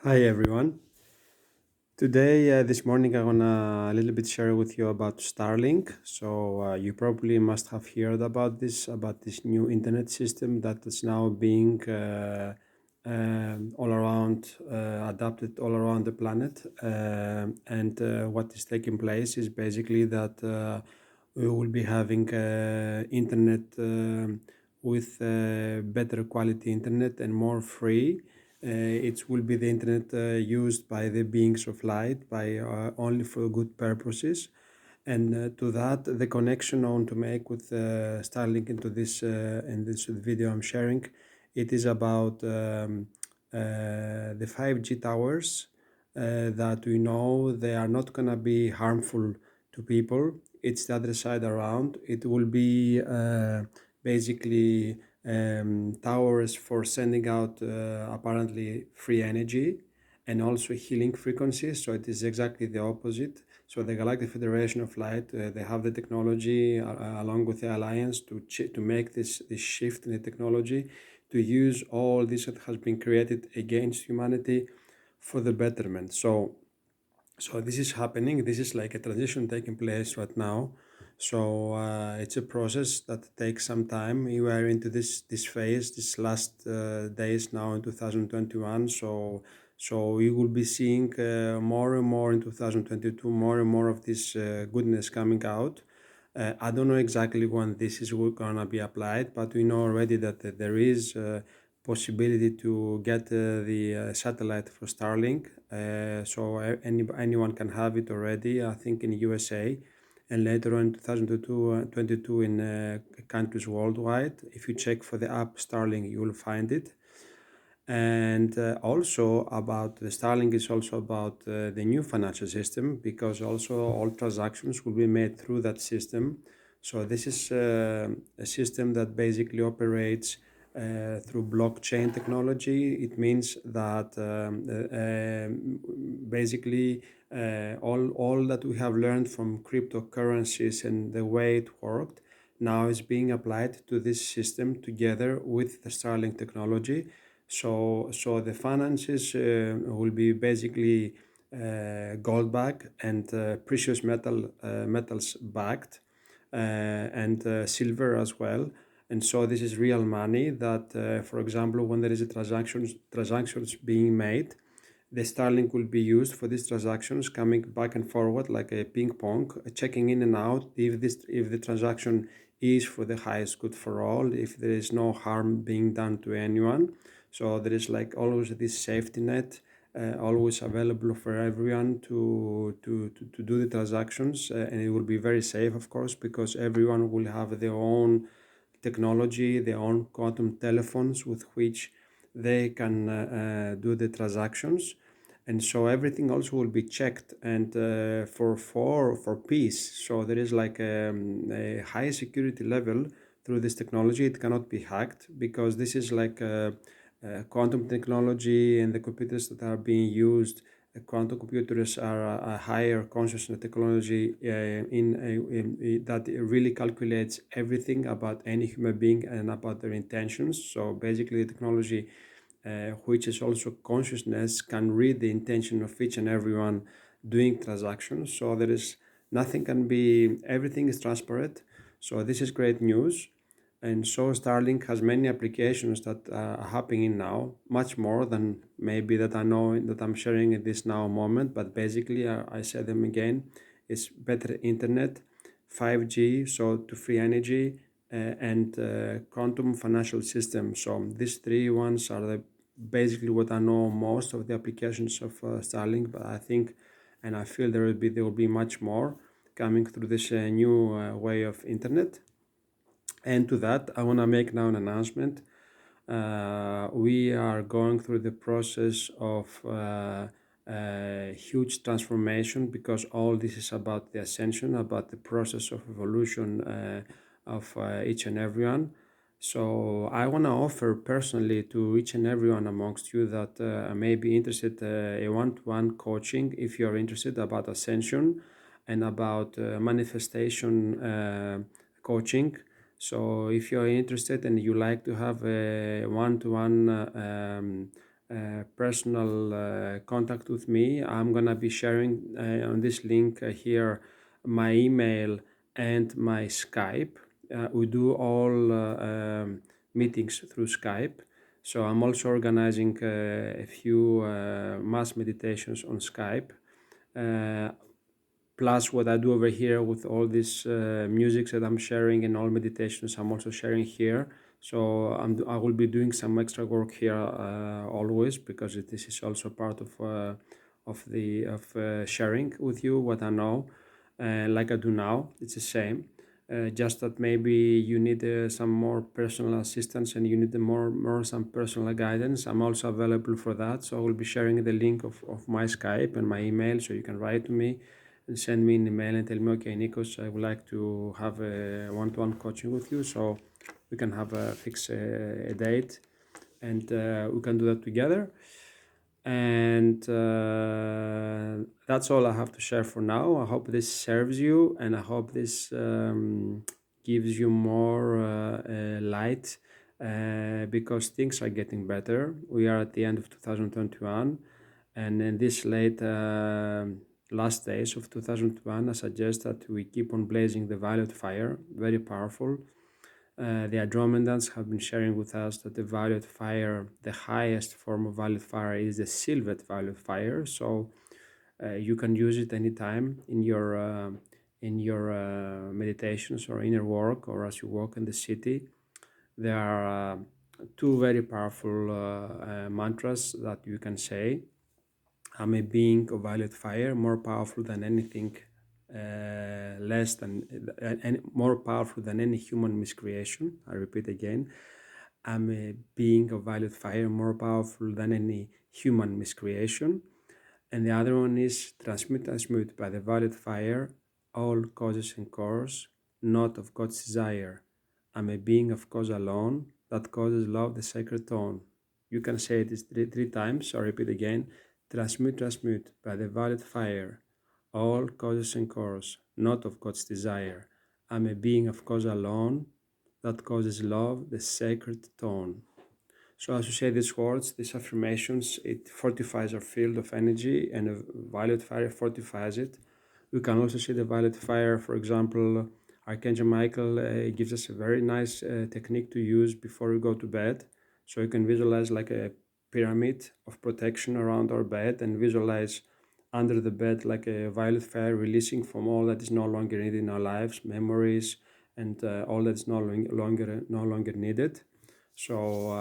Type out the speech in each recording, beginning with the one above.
Hi everyone. Today, this morning, I wanna a little bit share with you about Starlink. You probably must have heard about this new internet system that is now being all around, adapted all around the planet. And what is taking place is basically that we will be having internet with better quality internet and more free. It will be the internet used by the beings of light by only for good purposes. And to that, the connection I want to make with Starlink into this in this video I'm sharing, it is about the 5G towers that we know they are not gonna be harmful to people. It's the other side around. It will be basically towers for sending out apparently free energy and also healing frequencies. So it is exactly the opposite. So the Galactic Federation of Light, they have the technology along with the Alliance to make this shift in the technology, to use all this that has been created against humanity for the betterment. So this is happening. This is like a transition taking place right now. It's a process that takes some time. We are into this phase, this last days now in 2021. So we will be seeing more and more in 2022, more and more of this goodness coming out. I don't know exactly when this is gonna be applied, but we know already that there is possibility to get the satellite for Starlink. Anyone can have it already, I think, in USA, and later on in 2022 in countries worldwide. If you check for the app Starlink, you will find it. And also about the Starlink is also about the new financial system, because also all transactions will be made through that system. So this is a system that basically operates through blockchain technology. It means that basically all that we have learned from cryptocurrencies and the way it worked now is being applied to this system together with the Starlink technology. So the finances will be basically gold backed and precious metals backed, and silver as well. And so this is real money that, for example, when there is a transactions being made, the Starlink will be used for these transactions, coming back and forward like a ping pong, checking in and out if the transaction is for the highest good for all, if there is no harm being done to anyone. So there is like always this safety net, always available for everyone to do the transactions, and it will be very safe, of course, because everyone will have their own technology, their own quantum telephones with which they can do the transactions. And so everything also will be checked and for peace. So there is like a high security level through this technology. It cannot be hacked because this is like quantum technology, and the computers that are being used, quantum computers are a higher consciousness technology that really calculates everything about any human being and about their intentions. So basically, the technology, which is also consciousness, can read the intention of each and everyone doing transactions. So there is nothing can be, everything is transparent. So this is great news. And so Starlink has many applications that are happening now, much more than maybe that I know that I'm sharing at this now moment. But basically, I say them again, it's better internet, 5G, so to free energy, and quantum financial system. So these three ones are basically what I know most of the applications of Starlink. But I think, and I feel there will be much more coming through this new way of internet. And to that, I want to make now an announcement. We are going through the process of huge transformation, because all this is about the ascension, about the process of evolution of each and everyone. So I want to offer personally to each and everyone amongst you that may be interested a one-to-one coaching, if you're interested, about ascension and about manifestation coaching. So if you're interested and you like to have a one-to-one personal contact with me, I'm gonna be sharing on this link here my email and my Skype. We do all meetings through Skype. So I'm also organizing a few mass meditations on Skype. Uh, Plus what I do over here with all this music that I'm sharing and all meditations I'm also sharing here. So I will be doing some extra work here always, because this is also part of sharing with you what I know, like I do now. It's the same. Just that maybe you need some more personal assistance and you need more some personal guidance. I'm also available for that. So I will be sharing the link of my Skype and my email, so you can write to me and send me an email and tell me, okay, Nikos, I would like to have a one-to-one coaching with you. So we can have a fix a date, and we can do that together. And that's all I have to share for now. I hope this serves you, and I hope this gives you more light, because things are getting better. We are at the end of 2021, and in this late last days of 2021, I suggest that we keep on blazing the violet fire, very powerful. The Andromedans have been sharing with us that the violet fire, the highest form of violet fire, is the silvet violet fire. So you can use it anytime in your meditations or inner work, or as you walk in the city. There are two very powerful mantras that you can say. I'm a being of violet fire, more powerful than anything less than and more powerful than any human miscreation. I repeat again, I'm a being of violet fire, more powerful than any human miscreation. And the other one is transmute by the violet fire, all causes and cores, not of God's desire. I'm a being of cause alone, that causes love the sacred tone. You can say it three times, or repeat again. Transmute by the violet fire, all causes and cores, not of God's desire. I'm a being of cause alone, that causes love the sacred tone. So as you say these words, these affirmations, it fortifies our field of energy, and a violet fire fortifies it. We can also see the violet fire, for example, Archangel Michael gives us a very nice technique to use before we go to bed. So you can visualize like a pyramid of protection around our bed, and visualize under the bed like a violet fire releasing from all that is no longer needed in our lives, memories, and all that is no longer needed. So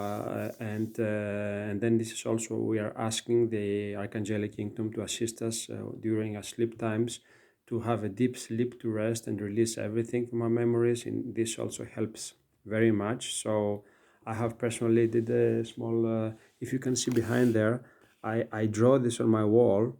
and then this is also, we are asking the Archangelic Kingdom to assist us during our sleep times, to have a deep sleep, to rest and release everything from our memories. And this also helps very much. So I have personally did a small, if you can see behind there, I draw this on my wall,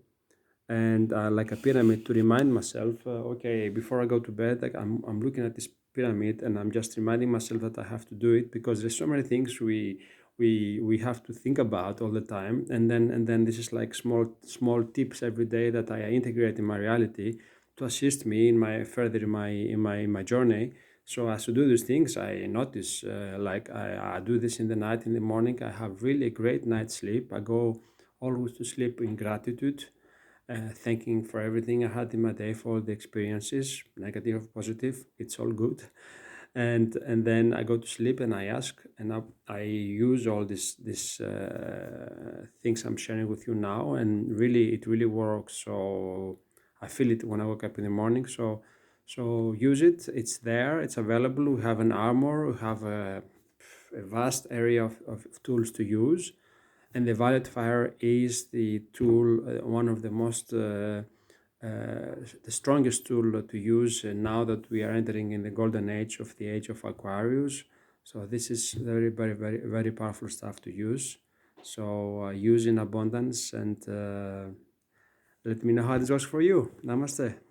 and like a pyramid, to remind myself, okay, before I go to bed, like I'm looking at this pyramid, and I'm just reminding myself that I have to do it, because there's so many things we have to think about all the time. And then this is like small tips every day that I integrate in my reality, to assist me in my further in my journey. So as to do these things, I notice like I do this in the night. In the morning, I have really a great night's sleep. I go always to sleep in gratitude, thanking for everything I had in my day, for all the experiences, negative or positive, it's all good. And then I go to sleep, and I ask, and I use all this things I'm sharing with you now, and really it really works. So I feel it when I wake up in the morning. So use it. It's there. It's available. We have an armor. We have a vast area of tools to use, and the violet fire is the tool, one of the most the strongest tool to use now that we are entering in the golden age of the age of Aquarius. So this is very powerful stuff to use. So use in abundance, and let me know how this works for you. Namaste.